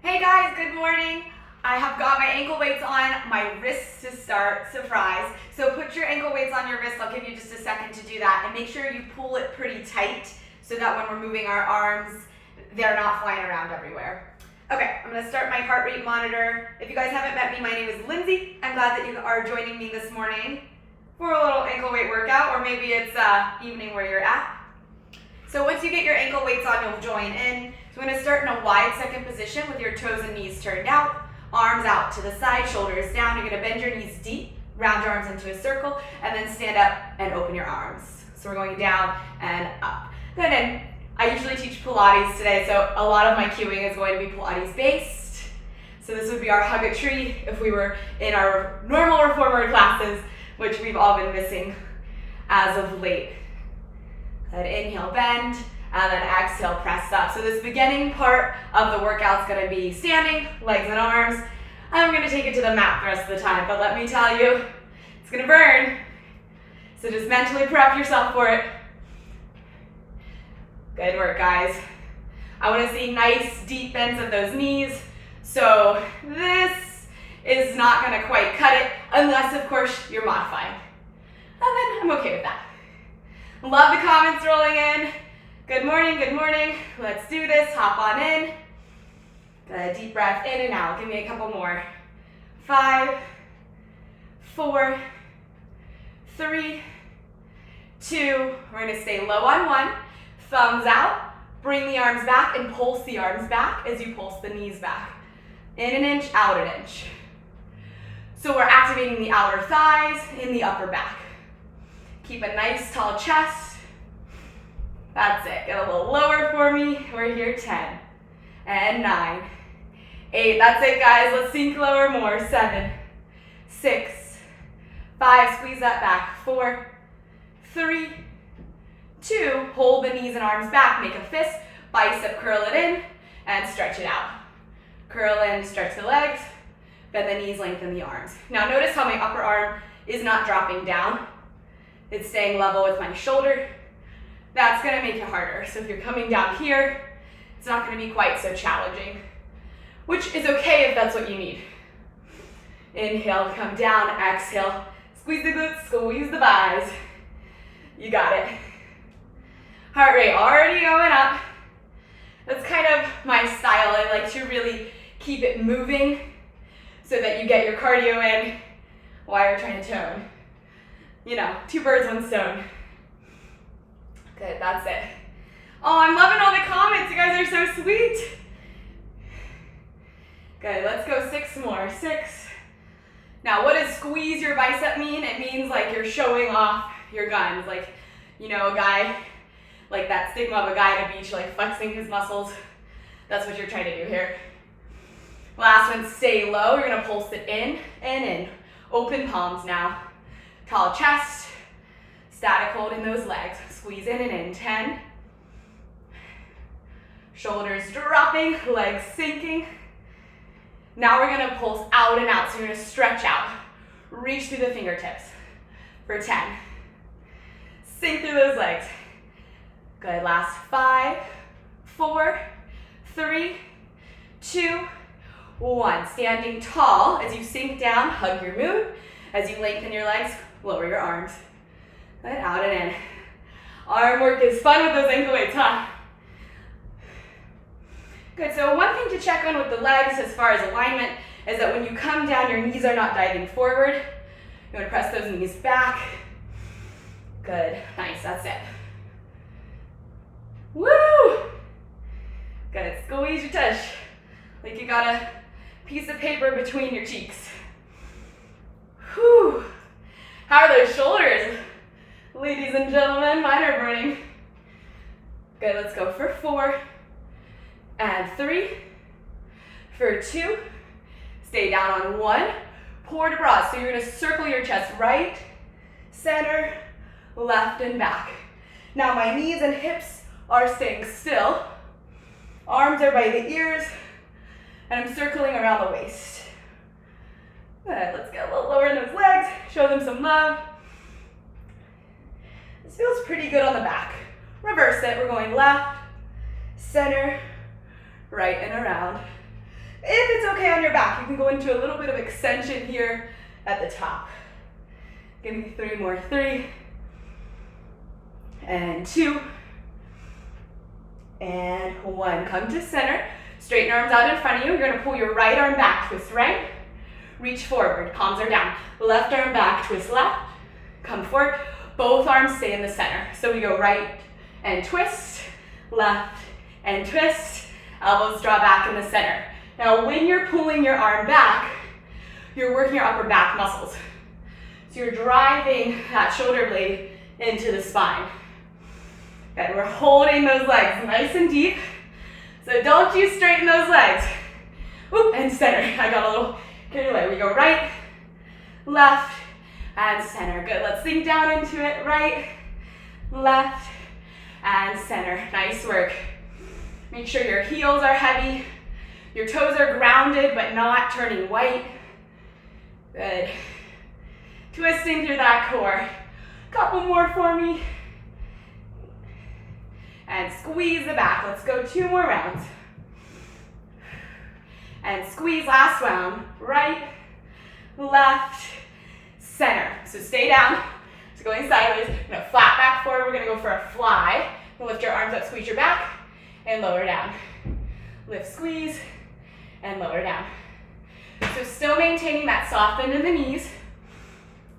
Hey guys, good morning. I have got my ankle weights on my wrists to start, surprise. So put your ankle weights on your wrist. I'll give you just a second to do that. And make sure you pull it pretty tight so that when we're moving our arms, they're not flying around everywhere. Okay, I'm gonna start my heart rate monitor. If you guys haven't met me, my name is Lindsay. I'm glad that you are joining me this morning for a little ankle weight workout, or maybe it's evening where you're at. So once you get your ankle weights on, you'll join in. So we're gonna start in a wide second position with your toes and knees turned out, arms out to the side, shoulders down. You're gonna bend your knees deep, round your arms into a circle, and then stand up and open your arms. So we're going down and up. Good, and I usually teach Pilates today, so a lot of my cueing is going to be Pilates based. So this would be our hug a tree if we were in our normal reformer classes, which we've all been missing as of late. Good, inhale, bend, and then exhale, press up. So this beginning part of the workout's gonna be standing, legs and arms. I'm gonna take it to the mat the rest of the time, but let me tell you, it's gonna burn. So just mentally prep yourself for it. Good work, guys. I wanna see nice deep bends of those knees. So this is not gonna quite cut it, unless of course you're modifying. And then I'm okay with that. Love the comments rolling in. Good morning, good morning. Let's do this, hop on in. Good, deep breath in and out. Give me a couple more. 5, 4, 3, 2. We're gonna stay low on 1. Thumbs out, bring the arms back and pulse the arms back as you pulse the knees back. In an inch, out an inch. So we're activating the outer thighs in the upper back. Keep a nice tall chest. That's it. Get a little lower for me. We're here, 10 and 9, 8. That's it, guys. Let's sink lower more. 7, 6, 5. Squeeze that back. 4, 3, 2. Hold the knees and arms back. Make a fist. Bicep curl it in and stretch it out. Curl in, stretch the legs. Bend the knees, lengthen the arms. Now notice how my upper arm is not dropping down. It's staying level with my shoulder. That's gonna make it harder. So if you're coming down here, it's not gonna be quite so challenging, which is okay if that's what you need. Inhale, come down, exhale. Squeeze the glutes, squeeze the thighs. You got it. Heart rate already going up. That's kind of my style. I like to really keep it moving so that you get your cardio in while you're trying to tone. You know, 2 birds, 1 stone. Good, that's it. Oh, I'm loving all the comments. You guys are so sweet. Good, let's go 6 more. 6. Now, what does squeeze your bicep mean? It means like you're showing off your guns. Like, you know, a guy, like that stigma of a guy at a beach, like flexing his muscles. That's what you're trying to do here. Last one, stay low. You're gonna pulse it in and in. Open palms now. Tall chest, static hold in those legs. Squeeze in and in, 10. Shoulders dropping, legs sinking. Now we're gonna pulse out and out, so you're gonna stretch out. Reach through the fingertips for 10. Sink through those legs. Good, last 5, 4, 3, 2, 1. Standing tall as you sink down, hug your moon. As you lengthen your legs, lower your arms. Good, out and in. Arm work is fun with those ankle weights, huh? Good, so one thing to check on with the legs as far as alignment is that when you come down, your knees are not diving forward. You wanna press those knees back. Good, nice, that's it. Woo! Good, squeeze your tush. Like you got a piece of paper between your cheeks. Whew. How are those shoulders? Ladies and gentlemen, mine are burning. Good, let's go for 4 and 3, for 2, stay down on 1, pour to broad. So you're gonna circle your chest right, center, left, and back. Now my knees and hips are staying still. Arms are by the ears, and I'm circling around the waist. Good, let's get a little lower in those legs, show them some love. This feels pretty good on the back. Reverse it, we're going left, center, right and around. If it's okay on your back, you can go into a little bit of extension here at the top. Give me 3 more. 3 and 2 and 1. Come to center. Straighten arms out in front of you. You're going to pull your right arm back, twist right, reach forward, palms are down. Left arm back, twist left, come forward. Both arms stay in the center. So we go right and twist, left and twist, elbows draw back in the center. Now when you're pulling your arm back, you're working your upper back muscles. So you're driving that shoulder blade into the spine. Good, we're holding those legs nice and deep. So don't you straighten those legs. Whoop, and center. I got a little carried away. We go right, left, and center. Good, let's sink down into it. Right, left, and center. Nice work. Make sure your heels are heavy. Your toes are grounded but not turning white. Good. Twisting through that core. Couple more for me. And squeeze the back. Let's go 2 more rounds. And squeeze, last round. Right, left, center. So stay down. So going sideways. Flat back forward. We're going to go for a fly. Lift your arms up, squeeze your back, and lower down. Lift, squeeze, and lower down. So still maintaining that soft bend in the knees.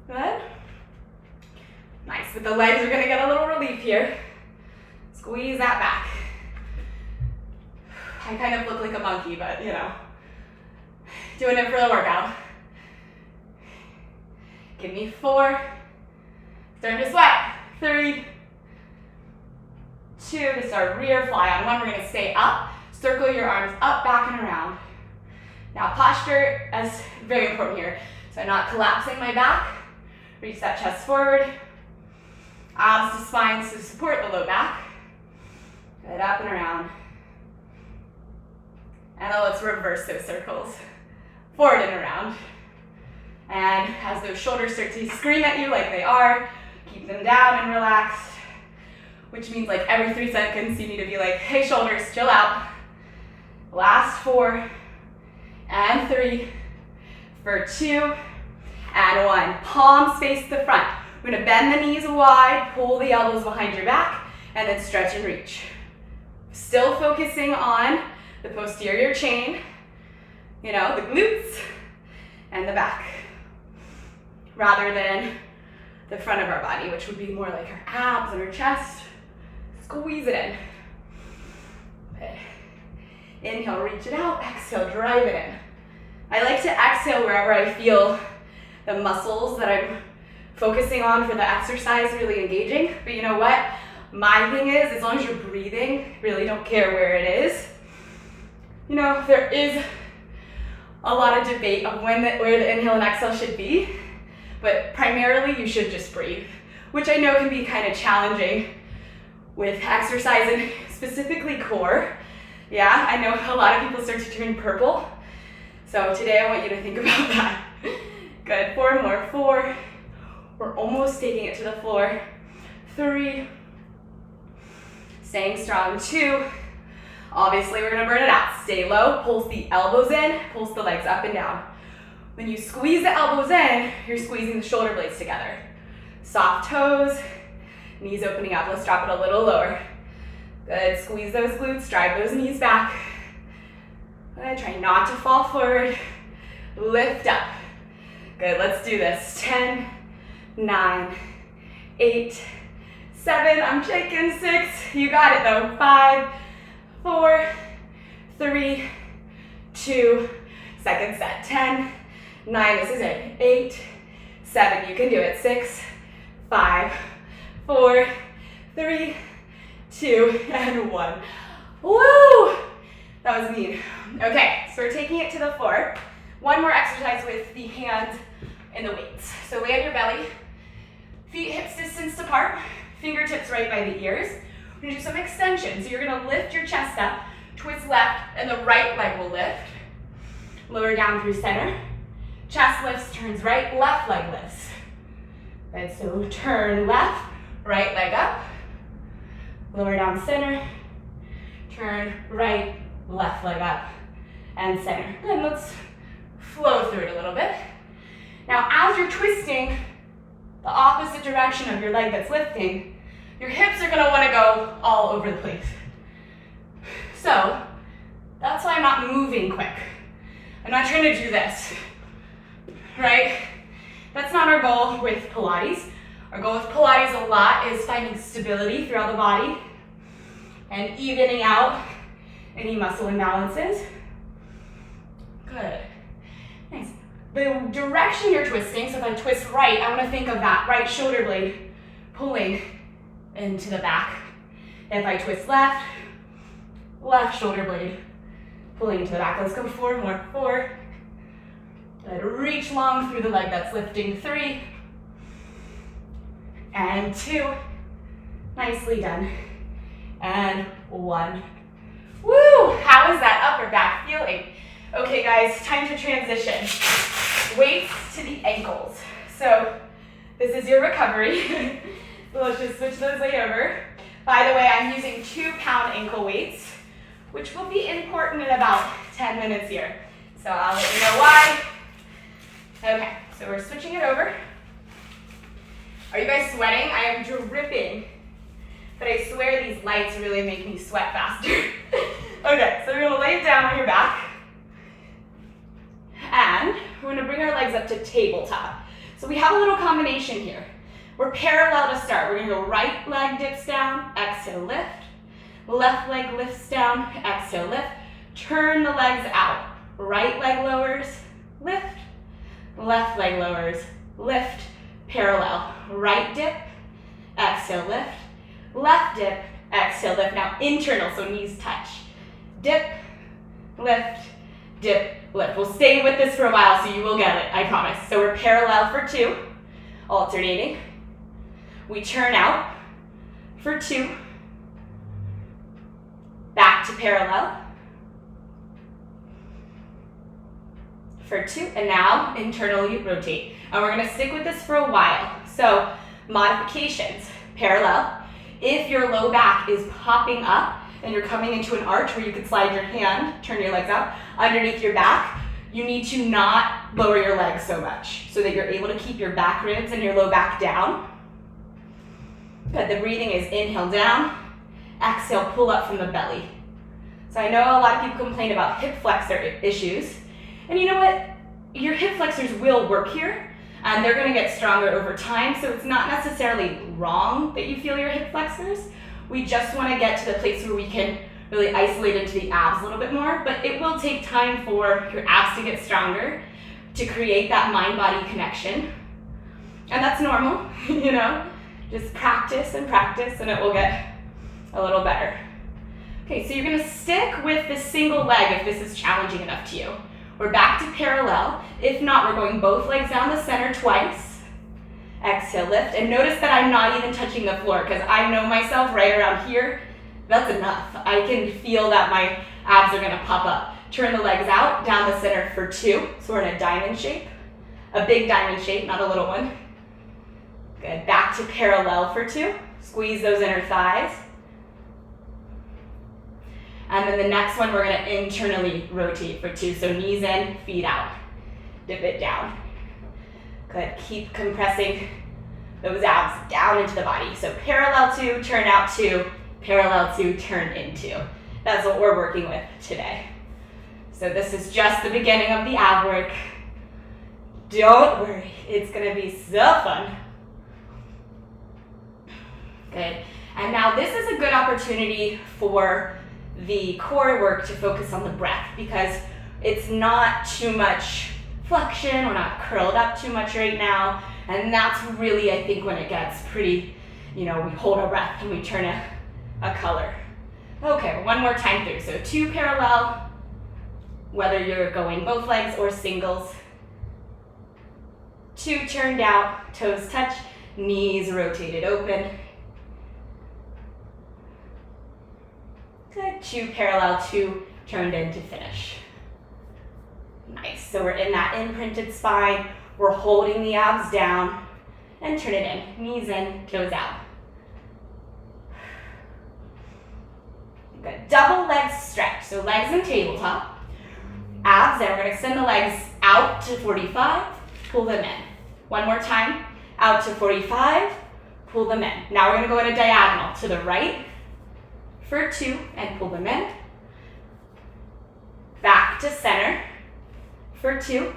Good. Nice. But the legs are going to get a little relief here. Squeeze that back. I kind of look like a monkey, but you know, doing it for the workout. Give me 4. Starting to sweat. 3, 2. This is our rear fly. On 1, we're going to stay up. Circle your arms up, back, and around. Now posture is very important here. So I'm not collapsing my back. Reach that chest forward. Abs to spine to support the low back. Good, up and around. And then let's reverse those circles. Forward and around. And as those shoulders start to scream at you like they are, keep them down and relaxed. Which means like every 3 seconds you need to be like, hey shoulders, chill out. Last 4 and 3 for 2 and 1. Palms face the front. We're gonna bend the knees wide, pull the elbows behind your back, and then stretch and reach. Still focusing on the posterior chain, you know, the glutes and the back, rather than the front of our body, which would be more like our abs and our chest. Squeeze it in. Okay. Inhale, reach it out. Exhale, drive it in. I like to exhale wherever I feel the muscles that I'm focusing on for the exercise really engaging. But you know what? My thing is, as long as you're breathing, really don't care where it is. You know, there is a lot of debate of where the inhale and exhale should be, but primarily you should just breathe, which I know can be kind of challenging with exercise and specifically core. Yeah, I know a lot of people start to turn purple. So today I want you to think about that. Good, 4 more. 4. We're almost taking it to the floor. 3. Staying strong. 2. Obviously we're gonna burn it out. Stay low, pulse the elbows in, pulse the legs up and down. When you squeeze the elbows in, you're squeezing the shoulder blades together. Soft toes, knees opening up. Let's drop it a little lower. Good, squeeze those glutes, drive those knees back. Good, try not to fall forward. Lift up. Good, let's do this. 10, 9, 8, 7, I'm shaking, 6, you got it though. 5, 4, 3, 2, second set. 10, 9, this is it. 8, 7, you can do it. 6, 5, 4, 3, 2, and 1. Woo! That was mean. Okay, so we're taking it to the floor. One more exercise with the hands and the weights. So lay on your belly, feet hips distance apart, fingertips right by the ears. We're gonna do some extension. So you're gonna lift your chest up, twist left, and the right leg will lift. Lower down through center. Chest lifts, turns right, left leg lifts. And so turn left, right leg up. Lower down center. Turn right, left leg up. and center. Good, let's flow through it a little bit. Now, as you're twisting the opposite direction of your leg that's lifting, your hips are gonna wanna go all over the place. So, that's why I'm not moving quick. I'm not trying to do this, right? That's not our goal with Pilates. Our goal with Pilates a lot is finding stability throughout the body and evening out any muscle imbalances. Good. Nice. The direction you're twisting, so if I twist right, I want to think of that right shoulder blade pulling into the back. If I twist left, left shoulder blade pulling into the back. Let's go 4 more. 4. Good. Reach long through the leg that's lifting. 3. And 2. Nicely done. And 1. Woo! How is that upper back feeling? Okay guys, time to transition. Weights to the ankles. So this is your recovery. So let's just switch those way over. By the way, I'm using 2-pound ankle weights, which will be important in about 10 minutes here. So I'll let you know why. Okay, so we're switching it over. Are you guys sweating? I am dripping. But I swear these lights really make me sweat faster. Okay, so we're gonna lay it down on your back. And we're gonna bring our legs up to tabletop. So we have a little combination here. We're parallel to start. We're gonna go right leg dips down, exhale, lift. Left leg lifts down, exhale, lift. Turn the legs out. Right leg lowers, lift. Left leg lowers, lift, parallel. Right dip, exhale, lift. Left dip, exhale, lift. Now internal, so knees touch. Dip, lift, dip, lift. We'll stay with this for a while so you will get it, I promise. So we're parallel for 2, alternating. We turn out for 2, back to parallel for 2, and now internally rotate. And we're gonna stick with this for a while. So modifications, parallel. If your low back is popping up and you're coming into an arch where you can slide your hand, turn your legs out underneath your back, you need to not lower your legs so much so that you're able to keep your back ribs and your low back down. Good, the breathing is inhale down, exhale, pull up from the belly. So I know a lot of people complain about hip flexor issues. And you know what? Your hip flexors will work here, and they're gonna get stronger over time, so it's not necessarily wrong that you feel your hip flexors. We just wanna get to the place where we can really isolate into the abs a little bit more, but it will take time for your abs to get stronger, to create that mind-body connection. And that's normal, you know? Just practice and practice, and it will get a little better. Okay, so you're gonna stick with the single leg if this is challenging enough to you. We're back to parallel. If not, we're going both legs down the center twice. Exhale, lift. And notice that I'm not even touching the floor because I know myself right around here. That's enough. I can feel that my abs are gonna pop up. Turn the legs out, down the center for 2. So we're in a diamond shape. A big diamond shape, not a little one. Good, back to parallel for 2. Squeeze those inner thighs. And then the next one, we're gonna internally rotate for 2. So knees in, feet out. Dip it down. Good, keep compressing those abs down into the body. So parallel 2, turn out 2, parallel 2, turn into. That's what we're working with today. So this is just the beginning of the ab work. Don't worry, it's gonna be so fun. Good, and now this is a good opportunity for the core work to focus on the breath because it's not too much flexion, we're not curled up too much right now, and that's really, I think, when it gets pretty, you know, we hold our breath and we turn a color. Okay, one more time through. So 2 parallel, whether you're going both legs or singles. 2 turned out, toes touch, knees rotated open. Good, 2 parallel, 2 turned in to finish. Nice, so we're in that imprinted spine. We're holding the abs down and turn it in. Knees in, toes out. Good, double leg stretch. So legs in tabletop. abs, and we're gonna extend the legs out to 45, pull them in. One more time, out to 45, pull them in. Now we're gonna go in a diagonal to the right for 2 and pull them in. Back to center for 2.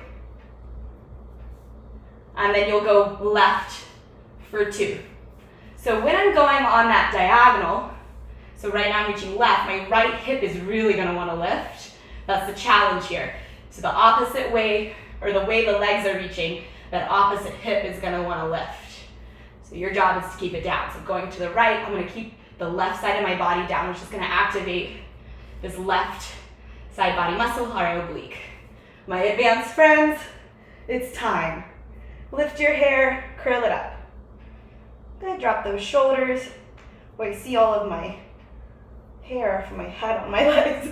And then you'll go left for 2. So when I'm going on that diagonal, so right now I'm reaching left, my right hip is really gonna wanna lift. That's the challenge here. So the opposite way, or the way the legs are reaching, that opposite hip is gonna wanna lift. So your job is to keep it down. So going to the right, I'm gonna keep the left side of my body down, which is gonna activate this left side body muscle, our oblique. My advanced friends, it's time. Lift your hair, curl it up. Good, drop those shoulders. Oh, I see all of my hair from my head on my legs.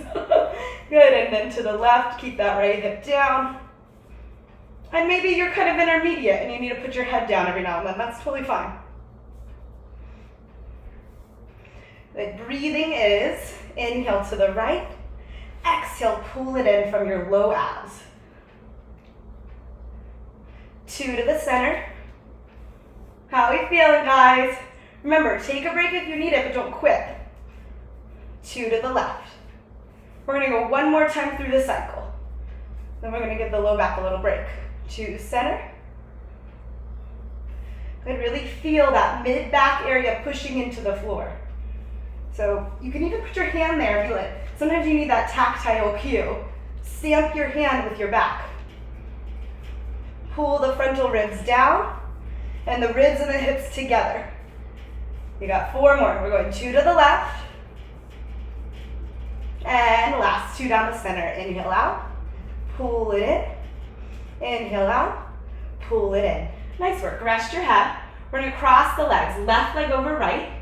Good, and then to the left, keep that right hip down. And maybe you're kind of intermediate and you need to put your head down every now and then. That's totally fine. The breathing is inhale to the right, exhale, pull it in from your low abs. 2 to the center. How are we feeling, guys? Remember, take a break if you need it, but don't quit. 2 to the left. We're gonna go one more time through the cycle. Then we're gonna give the low back a little break. 2 center. And really feel that mid-back area pushing into the floor. So you can even put your hand there and feel it. Sometimes you need that tactile cue. Stamp your hand with your back. Pull the frontal ribs down and the ribs and the hips together. You got 4 more. We're going 2 to the left. And last 2 down the center. Inhale out, pull it in. Inhale out, pull it in. Nice work. Rest your head. We're gonna cross the legs. Left leg over right.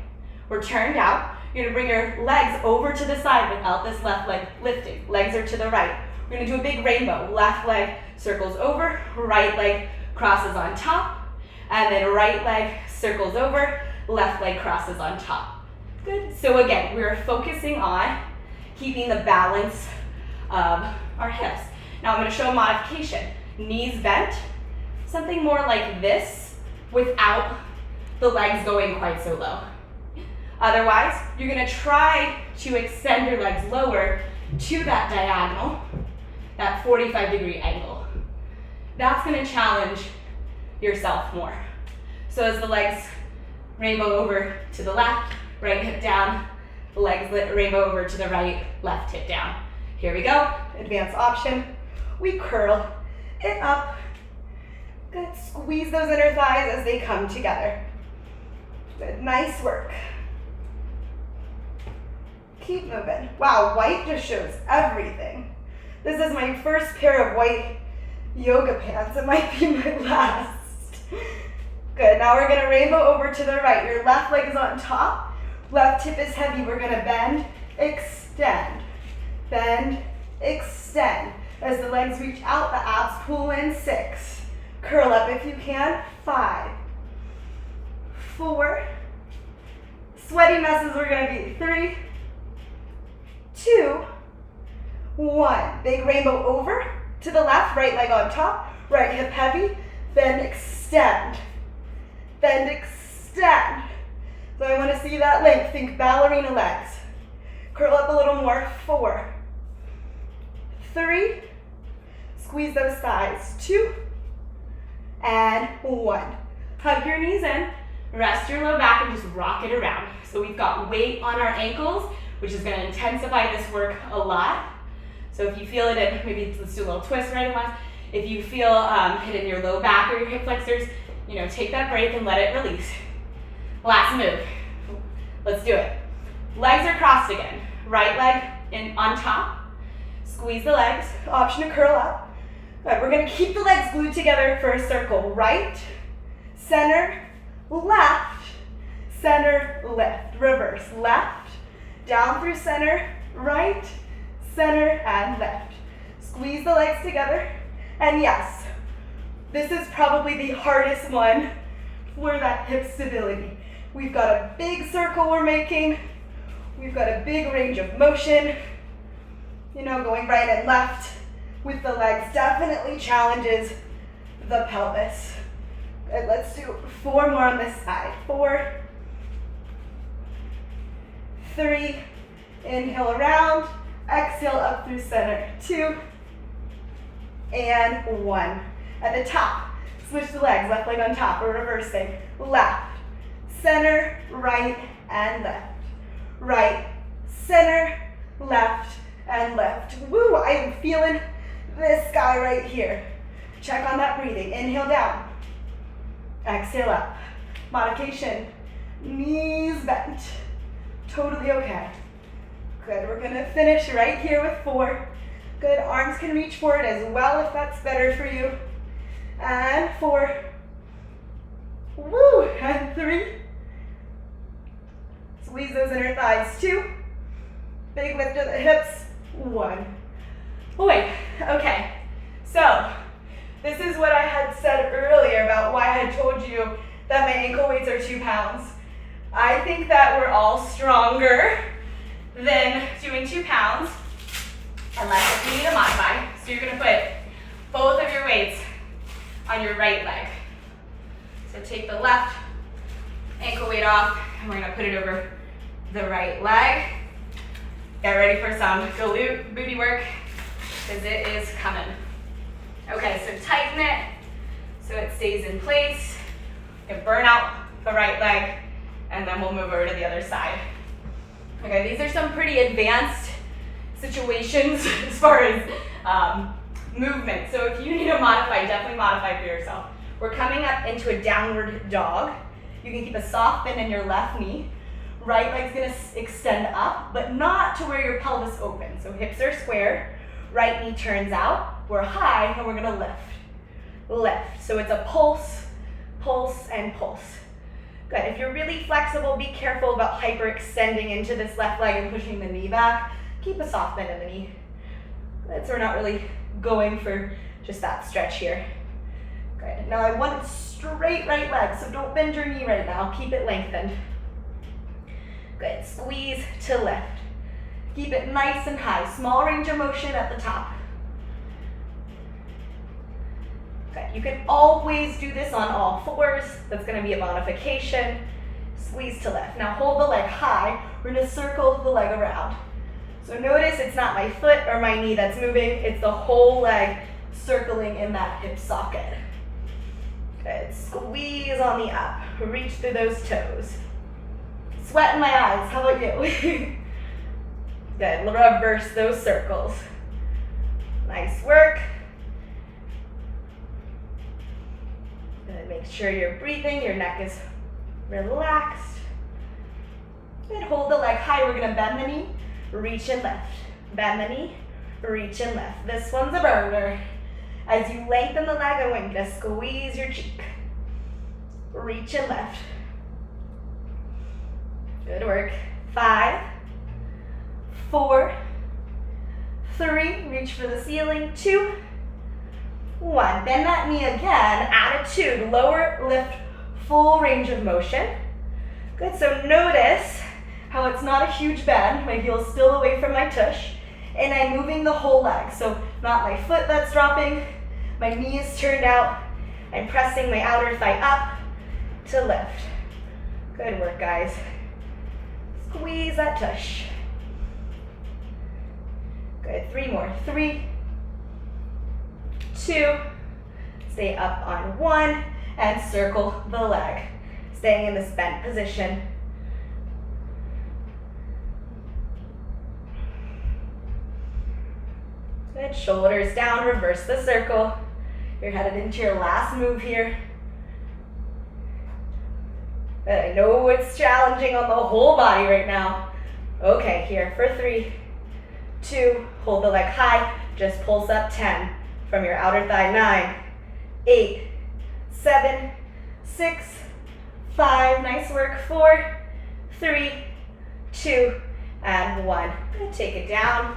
We're turned out. You're gonna bring your legs over to the side without this left leg lifting. Legs are to the right. We're gonna do a big rainbow. Left leg circles over, right leg crosses on top, and then right leg circles over, left leg crosses on top. Good. So again, we're focusing on keeping the balance of our hips. Now I'm gonna show a modification. Knees bent, something more like this without the legs going quite so low. Otherwise, you're gonna try to extend your legs lower to that diagonal, that 45-degree angle. That's gonna challenge yourself more. So as the legs rainbow over to the left, right hip down, the legs rainbow over to the right, left hip down. Here we go, advanced option. We curl it up. Good, squeeze those inner thighs as they come together. Good, nice work. Keep moving. Wow, white just shows everything. This is my first pair of white yoga pants. It might be my last. Good, now we're gonna rainbow over to the right. Your left leg is on top. Left hip is heavy. We're gonna bend, extend, bend, extend. As the legs reach out, the abs pull in. 6. Curl up if you can. 5, 4. Sweaty messes we're gonna be. 3, 2, 1. Big rainbow over to the left, right leg on top, right hip heavy, bend, extend, bend, extend. So I want to see that length. Think ballerina legs. Curl up a little more. 4, 3, squeeze those thighs. 2, and 1. Hug your knees in, rest your low back, and just rock it around. So we've got weight on our ankles, which is going to intensify this work a lot. So if you feel it in, maybe let's do a little twist right and left. If you feel it in your low back or your hip flexors, take that break and let it release. Last move. Let's do it. Legs are crossed again. Right leg in on top. Squeeze the legs. Option to curl up. All right, we're going to keep the legs glued together for a circle. Right, center, left, center, lift. Reverse. Left, down through center, right, center, and lift. Squeeze the legs together. And yes, this is probably the hardest one for that hip stability. We've got a big circle we're making. We've got a big range of motion, going right and left. with the legs definitely challenges the pelvis. Good, let's do 4 more on this side. 4, 3, inhale around, exhale up through center. 2, and 1. At the top, switch the legs, left leg on top, we're reversing. Left, center, right, and left. Right, center, left, and left. Woo, I am feeling this guy right here. Check on that breathing. Inhale down, exhale up. Modification, knees bent. Totally okay. Good, we're gonna finish right here with 4. Good, arms can reach forward as well if that's better for you. And 4. Woo, and 3. Squeeze those inner thighs. 2. Big lift of the hips. 1. Oh, wait, okay. So, this is what I had said earlier about why I had told you that my ankle weights are 2 pounds. I think that we're all stronger than doing 2 pounds, unless you need to modify. So you're gonna put both of your weights on your right leg. So take the left ankle weight off, and we're gonna put it over the right leg. Get ready for some glute booty work, because it is coming. Okay, so tighten it so it stays in place. And burn out the right leg, and then we'll move over to the other side. Okay, these are some pretty advanced situations as far as movement. So if you need to modify, definitely modify for yourself. We're coming up into a downward dog. You can keep a soft bend in your left knee. Right leg's gonna extend up, but not to where your pelvis opens. So hips are square, right knee turns out. We're high, and we're gonna lift. Lift. So it's a pulse, pulse, and pulse. Good. If you're really flexible, be careful about hyperextending into this left leg and pushing the knee back. Keep a soft bend in the knee. Good. So we're not really going for just that stretch here. Good. Now I want a straight right leg, so don't bend your knee right now. Keep it lengthened. Good. Squeeze to lift. Keep it nice and high. Small range of motion at the top. Good. You can always do this on all 4s. That's going to be a modification. Squeeze to lift. Now hold the leg high. We're going to circle the leg around. So notice it's not my foot or my knee that's moving. It's the whole leg circling in that hip socket. Good. Squeeze on the up. Reach through those toes. Sweat in my eyes. How about you? Good. Reverse those circles. Nice work. Good. Make sure you're breathing. Your neck is relaxed. Good. Hold the leg high. We're going to bend the knee. Reach and lift. Bend the knee. Reach and lift. This one's a burner. As you lengthen the leg, I want you to squeeze your cheek. Reach and lift. Good work. 5, 4, 3, reach for the ceiling. 2, 1. Bend that knee again. Attitude, lower, lift, full range of motion. Good. So notice how it's not a huge bend. My heel's still away from my tush. And I'm moving the whole leg. So not my foot that's dropping. My knee is turned out. I'm pressing my outer thigh up to lift. Good work, guys. Squeeze that tush. Good. 3 more. 3, 2, stay up on 1, and circle the leg. Staying in this bent position. Good. Shoulders down, reverse the circle. You're headed into your last move here. I know it's challenging on the whole body right now. Okay, here for 3, 2, hold the leg high, just pulse up 10 from your outer thigh. 9, 8, 7, 6, 5, nice work. 4, 3, 2, and 1. Good. Take it down.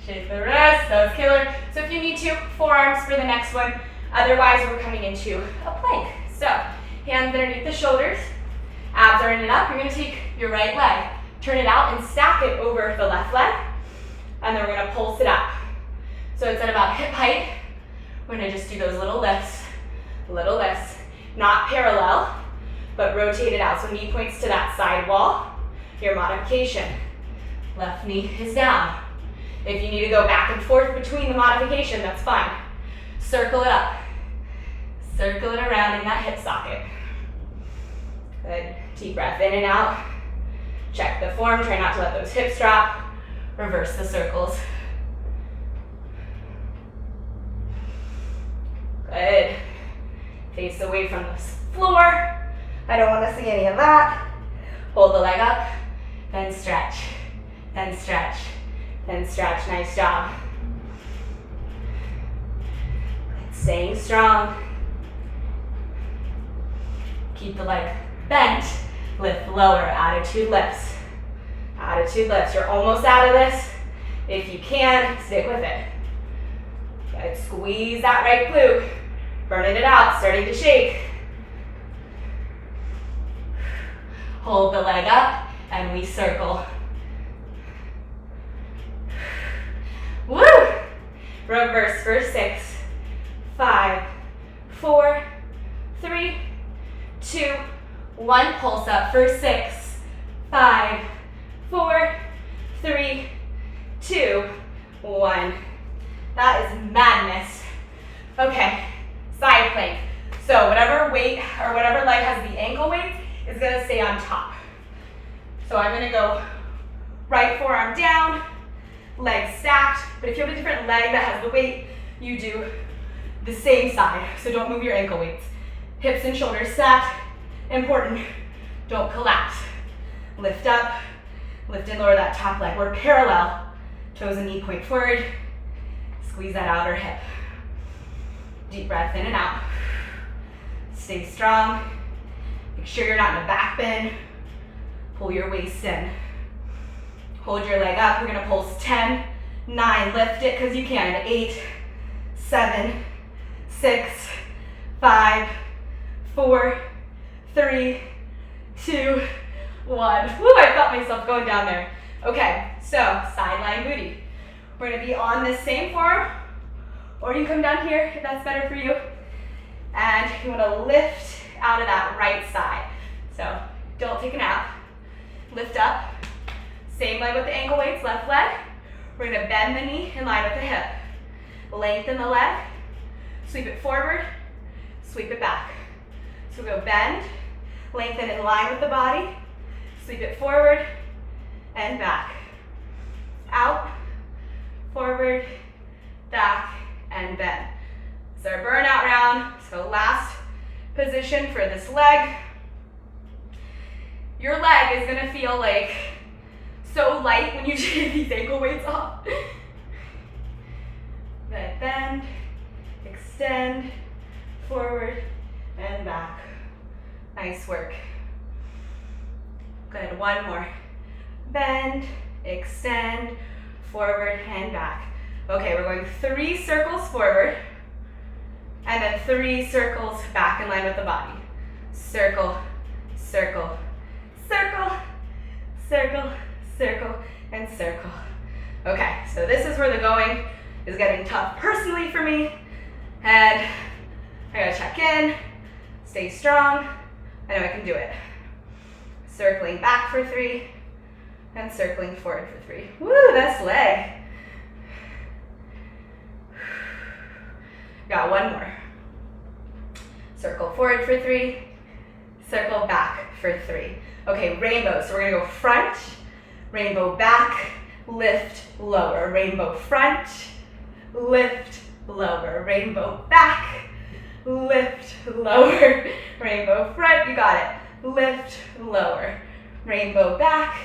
Shake the wrist. That was killer. So if you need to, forearms for the next one. Otherwise, we're coming into a plank. So hands underneath the shoulders, abs are in and up. You're going to take your right leg, turn it out, and stack it over the left leg, and then we're going to pulse it up. So We're gonna just do those little lifts, not parallel, but rotate it out. So knee points to that side wall. Your modification. Left knee is down. If you need to go back and forth between the modification, that's fine. Circle it up. Circle it around in that hip socket. Good. Deep breath in and out. Check the form. Try not to let those hips drop. Reverse the circles. Good. Face away from the floor. I don't want to see any of that. Hold the leg up. Then stretch. Then stretch. Then stretch. Nice job. Staying strong. Keep the leg bent. Lift lower. Attitude lifts. Attitude lifts. You're almost out of this. If you can, stick with it. Good. Squeeze that right glute. Burning it out. Starting to shake. Hold the leg up and we circle. Woo! Reverse for 6, 5, 4, 3, 2, 1. Pulse up for 6, 5, 4, 3, 2, 1. That is madness. Okay, side plank. So whatever weight or whatever leg has the ankle weight is gonna stay on top. So I'm gonna go right forearm down, leg stacked, but if you have a different leg that has the weight, you do the same side. So don't move your ankle weights. Hips and shoulders stacked, important. Don't collapse. Lift up, lift and lower that top leg. We're parallel, toes and knee point forward. Squeeze that outer hip. Deep breath in and out. Stay strong. Make sure you're not in a back bend. Pull your waist in. Hold your leg up. We're gonna pulse 10, 9, lift it because you can. 8, 7, 6, 5, 4, 3, 2, 1. Woo, I felt myself going down there. Okay, so sideline booty. We're gonna be on this same form, or you come down here if that's better for you. And you wanna lift out of that right side. So don't take a nap. Lift up. Same leg with the ankle weights, left leg. We're gonna bend the knee in line with the hip. Lengthen the leg. Sweep it forward, sweep it back. So we'll go bend, lengthen in line with the body, sweep it forward and back. Out, forward, back, and bend. It's our burnout round, so last position for this leg. Your leg is gonna feel like so light when you take these ankle weights off. Good, bend, extend, forward, and back. Nice work. Good, one more. Bend, extend, forward, and back. Okay, we're going 3 circles forward, and then 3 circles back in line with the body. Circle, circle, circle, circle, circle, and circle. Okay, so this is where the going is getting tough personally for me, and I gotta check in, stay strong. I know I can do it. Circling back for 3, and circling forward for 3. Woo, that's leg. Got one more. Circle forward for 3, circle back for 3. Okay, rainbow. So we're gonna go front, rainbow back, lift, lower. Rainbow front, lift, lower. Rainbow back, lift, lower. Rainbow front, you got it. Lift, lower. Rainbow back,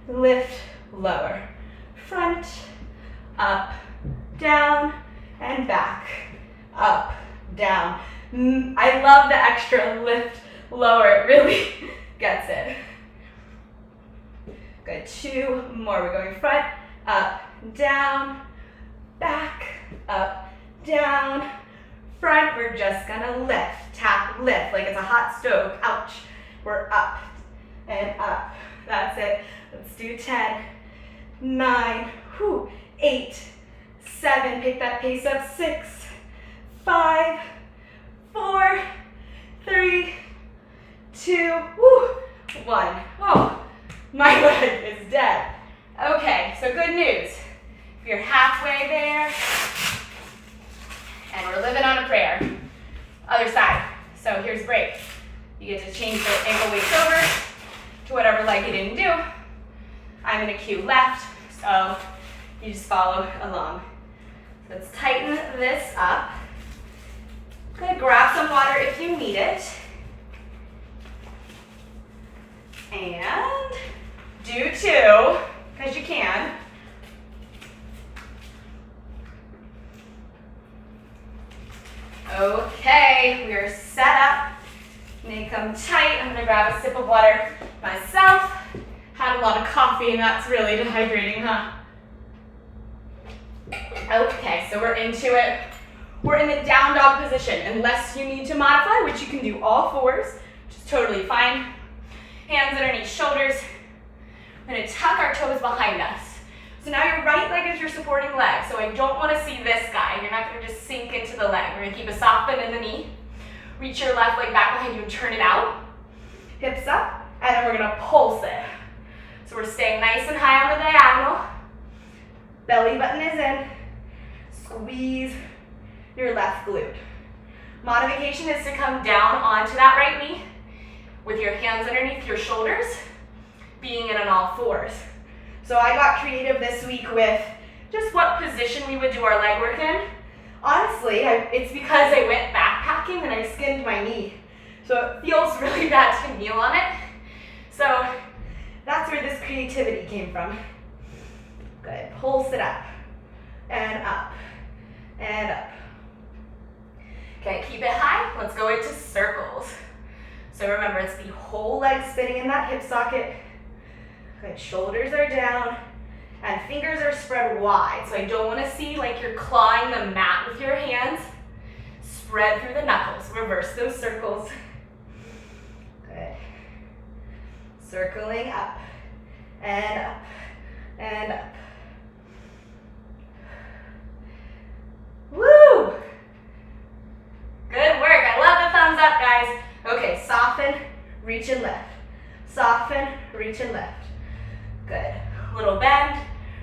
lift, lower. Front, up, down, and back. Up, down. I love the extra lift, lower. It really gets it. Good, 2 more. We're going front, up, down, back, up, down, front. We're just gonna lift, tap, lift, like it's a hot stove. Ouch. We're up and up. That's it. Let's do 10, 9, 8, 7. Pick that pace up. 6, 5, 4, 3, 2, woo, 1. Oh, my leg is dead. Okay, so good news. You're halfway there, and we're living on a prayer. Other side. So here's break. You get to change the ankle weights over to whatever leg you didn't do. I'm going to cue left, so you just follow along. Let's tighten this up. Good, grab some water if you need it. And do 2, because you can. Okay, we are set up. They come tight. I'm gonna grab a sip of water myself. Had a lot of coffee and that's really dehydrating, huh? Okay, so we're into it. We're in the down dog position, unless you need to modify, which you can do all 4s, which is totally fine. Hands underneath shoulders. We're gonna tuck our toes behind us. So now your right leg is your supporting leg. So I don't wanna see this guy. You're not gonna just sink into the leg. We're gonna keep a soft bend in the knee. Reach your left leg back behind you and turn it out. Hips up, and then we're gonna pulse it. So we're staying nice and high on the diagonal. Belly button is in. Squeeze your left glute. Modification is to come down onto that right knee with your hands underneath your shoulders, being in on all 4s. So I got creative this week with just what position we would do our leg work in. Honestly, it's because I went backpacking and I skinned my knee. So it feels really bad to kneel on it. So that's where this creativity came from. Good, pulse it up, and up, and up. Okay, keep it high. Let's go into circles. So remember, it's the whole leg spinning in that hip socket. Good, shoulders are down, and fingers are spread wide. So I don't want to see like you're clawing the mat with your hands. Spread through the knuckles. Reverse those circles. Good. Circling up, and up, and up. Woo! Good work. I love the thumbs up, guys. Okay, soften, reach and lift. Soften, reach and lift. Good. Little bend,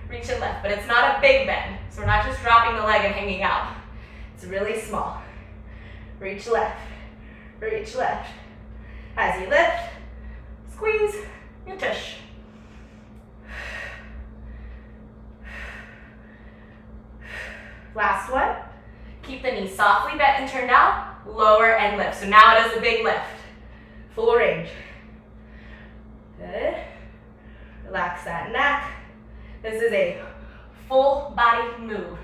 reach and lift. But it's not a big bend. So we're not just dropping the leg and hanging out. It's really small. Reach left, reach left. As you lift, squeeze your tush. Last one. Keep the knee softly bent and turned out. Lower and lift. So now it is a big lift. Full range. Good. Relax that neck. This is a full body move.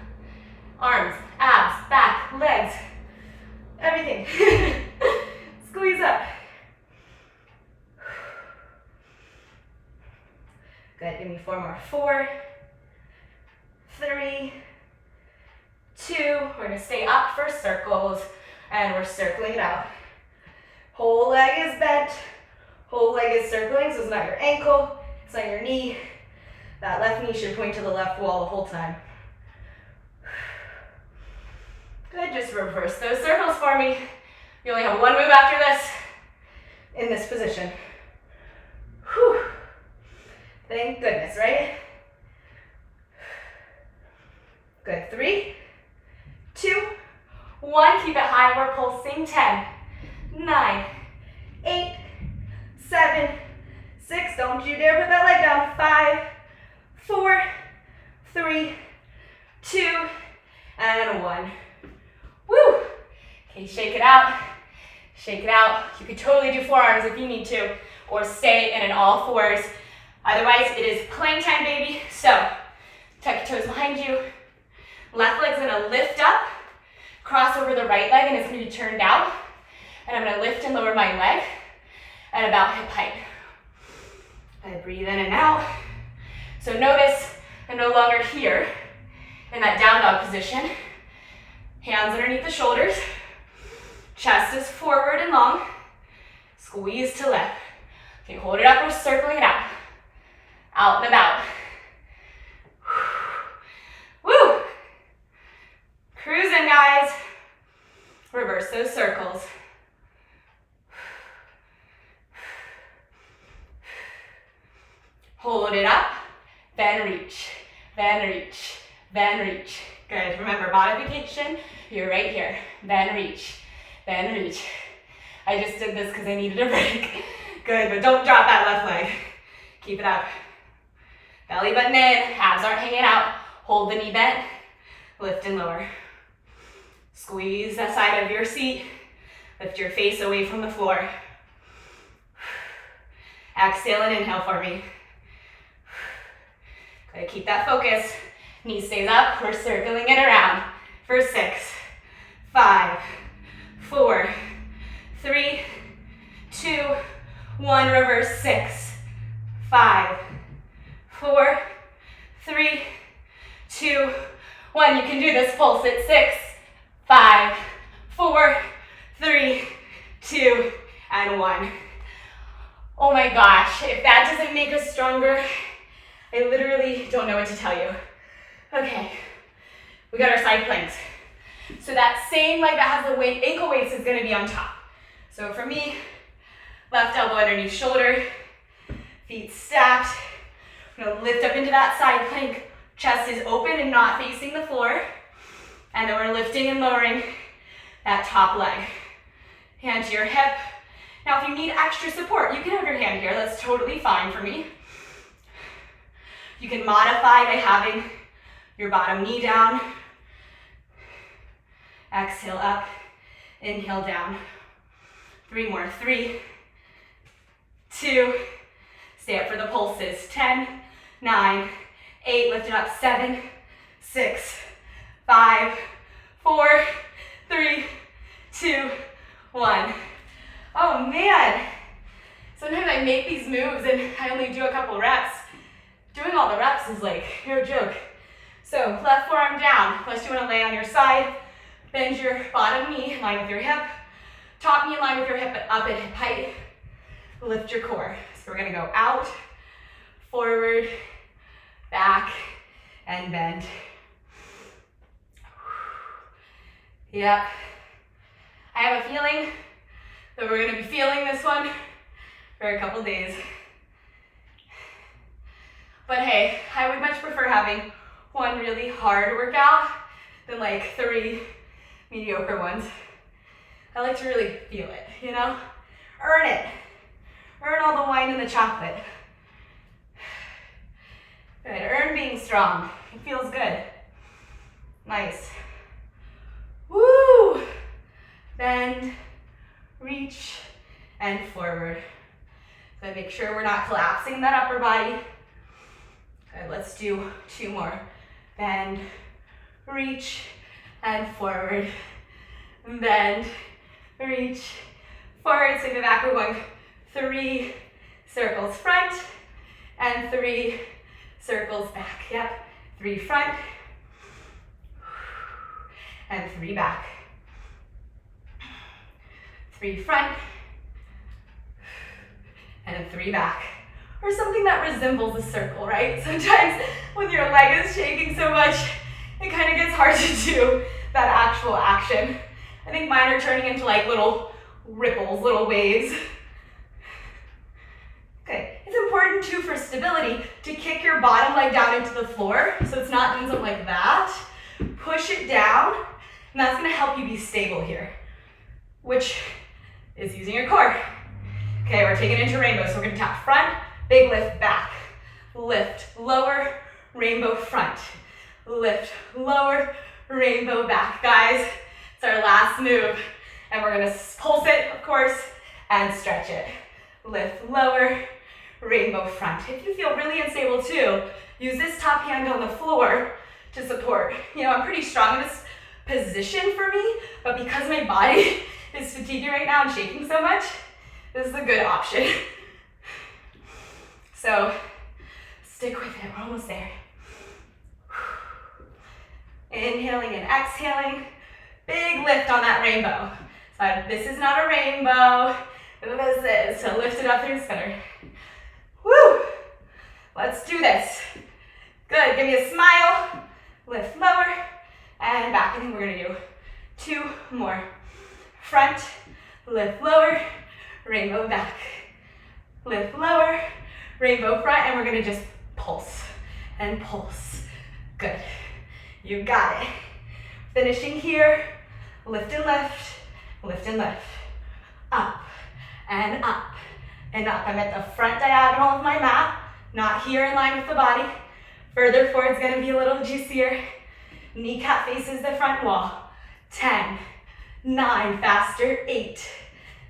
Arms, abs, back, legs, everything. Squeeze up. Good. Give me 4 more. 4, 3, 2. We're going to stay up for circles, and we're circling it out. Whole leg is bent. Whole leg is circling, so it's not your ankle, it's not your knee. That left knee should point to the left wall the whole time. Good, just reverse those circles for me. You only have 1 move after this in this position. Whew. Thank goodness, right? Good, 3, 2, 1. Keep it high, we're pulsing. 10, 9, 8, 7, 6. Don't you dare put that leg down. 5, 4, 3, 2, and 1. Woo! Okay, shake it out. Shake it out. You could totally do forearms if you need to, or stay in an all 4s. Otherwise, it is playing time, baby. So, tuck your toes behind you. Left leg's gonna lift up, cross over the right leg, and it's gonna be turned out. And I'm gonna lift and lower my leg at about hip height. I breathe in and out. So notice I'm no longer here in that down dog position. Hands underneath the shoulders. Chest is forward and long. Squeeze to lift. Okay, hold it up, we're circling it out. Out and about. Woo! Cruising, guys. those circles. Hold it up, then reach, then reach, then reach. Good, remember modification, you're right here. Then reach, then reach. I just did this because I needed a break. Good, but don't drop that left leg. Keep it up. Belly button in, abs aren't hanging out. Hold the knee bent, lift and lower. Squeeze the side of your seat. Lift your face away from the floor. Exhale and inhale for me. Good, keep that focus. Knee stays up, we're circling it around for 6, 5, 4, 3, 2, 1, reverse 6, 5, 4, 3, 2, 1. You can do this pulse at 6, 5, 4, 3, 2, and 1. Oh my gosh, if that doesn't make us stronger, I literally don't know what to tell you. Okay, we got our side planks. So that same leg that has the ankle weights is gonna be on top. So for me, left elbow underneath shoulder, feet stacked. I'm gonna lift up into that side plank. Chest is open and not facing the floor. And then we're lifting and lowering that top leg. Hand to your hip. Now if you need extra support, you can have your hand here. That's totally fine for me. You can modify by having your bottom knee down. Exhale up, inhale down. 3 more, 3, 2, stay up for the pulses. 10, 9, 8, lift it up. 7, 6, 5, 4, 3, 2, 1. Oh man, sometimes I make these moves and I only do a couple reps. Doing all the reps is like no joke. So left forearm down, unless you want to lay on your side. Bend your bottom knee in line with your hip. Top knee in line with your hip, but up at hip height. Lift your core. So we're gonna go out, forward, back, and bend. Yep. I have a feeling that we're gonna be feeling this one for a couple days. But hey, I would much prefer having one really hard workout than like 3 mediocre ones. I like to really feel it, you know? Earn it. Earn all the wine and the chocolate. Good, earn being strong. It feels good. Nice. Woo! Bend, reach, and forward. So make sure we're not collapsing that upper body. Good, let's do 2 more. Bend, reach, and forward. Bend, reach, forward. Swing it back. We're going 3 circles front and 3 circles back. Yep. 3 front and 3 back. 3 front and 3 back. Or something that resembles a circle, right? Sometimes when your leg is shaking so much, it kind of gets hard to do that actual action. I think mine are turning into like little ripples, little waves. Okay, it's important too for stability to kick your bottom leg down into the floor so it's not doing something like that. Push it down, and that's gonna help you be stable here, which is using your core. Okay, we're taking it into rainbow, so we're gonna tap front, big lift back, lift, lower, rainbow front, lift, lower, rainbow back. Guys, it's our last move, and we're gonna pulse it, of course, and stretch it. Lift, lower, rainbow front. If you feel really unstable too, use this top hand on the floor to support. You know, I'm pretty strong in this position for me, but because my body is fatiguing right now and shaking so much, this is a good option. So stick with it, we're almost there. Inhaling and exhaling. Big lift on that rainbow. So this is not a rainbow, this is. So lift it up through the center. Woo! Let's do this. Good, give me a smile. Lift lower and back. I think we're gonna do 2 more. front, lift lower, rainbow back. Lift lower, rainbow front, and we're gonna just pulse and pulse. Good. You got it. Finishing here, lift and lift, lift and lift. Up and up and up. I'm at the front diagonal of my mat, not here in line with the body. Further forward is gonna be a little juicier. Kneecap faces the front wall. 10, 9, faster, 8,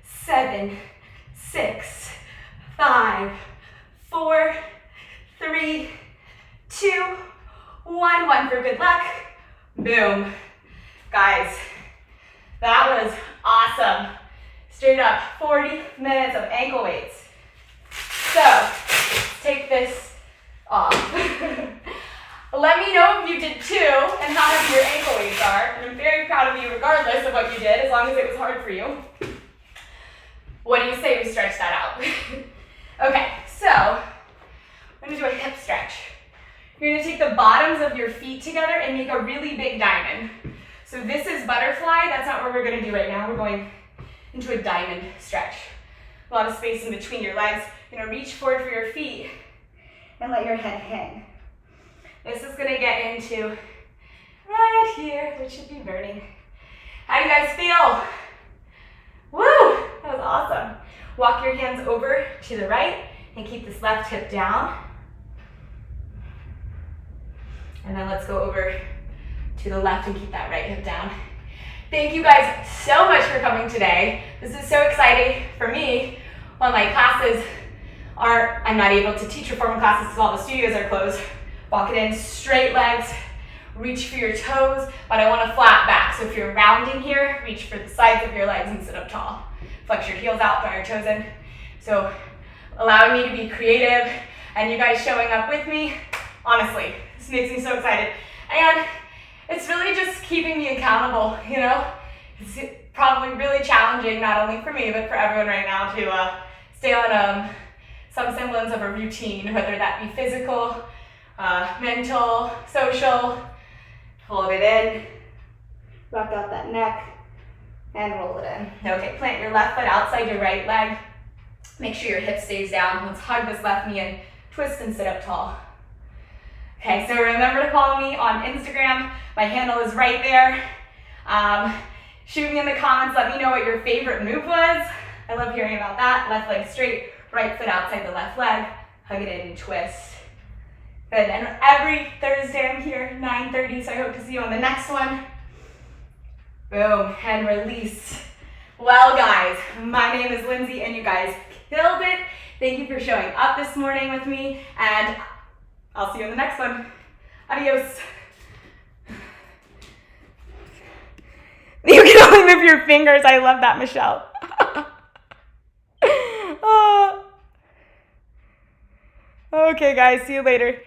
7, 6, 5, 4, 3, 2, 1. One for good luck. Boom. Guys, that was awesome. Straight up 40 minutes of ankle weights. So, let's take this off. Let me know if you did too and how heavy your ankle weights are. And I'm very proud of you regardless of what you did, as long as it was hard for you. What do you say we stretch that out? Okay, so we're gonna do a hip stretch. You're gonna take the bottoms of your feet together and make a really big diamond. So this is butterfly. That's not what we're gonna do right now. We're going into a diamond stretch. A lot of space in between your legs. You're gonna reach forward for your feet and let your head hang. This is gonna get into right here, which should be burning. How do you guys feel? Woo, that was awesome. Walk your hands over to the right and keep this left hip down. And then let's go over to the left and keep that right hip down. Thank you guys so much for coming today. This is so exciting for me when my classes I'm not able to teach reformer classes because all the studios are closed. Walk it in, straight legs, reach for your toes, but I want a flat back. So if you're rounding here, reach for the sides of your legs and sit up tall. Flex your heels out, draw your toes in. So allowing me to be creative and you guys showing up with me, honestly, this makes me so excited. And it's really just keeping me accountable, you know? It's probably really challenging, not only for me, but for everyone right now to stay on some semblance of a routine, whether that be physical, mental, social. Hold it in, rock out that neck, and roll it in. Okay, plant your left foot outside your right leg. Make sure your hip stays down. Let's hug this left knee in, twist and sit up tall. Okay, so remember to follow me on Instagram. My handle is right there. Shoot me in the comments, let me know what your favorite move was. I love hearing about that. Left leg straight, right foot outside the left leg. Hug it in and twist. Good, and every Thursday I'm here, 9:30, so I hope to see you on the next one. Boom, and release. Well guys, my name is Lindsay and you guys killed it. Thank you for showing up this morning with me, and I'll see you in the next one. Adios. You can only move your fingers. I love that, Michelle. Oh. Okay, guys, see you later.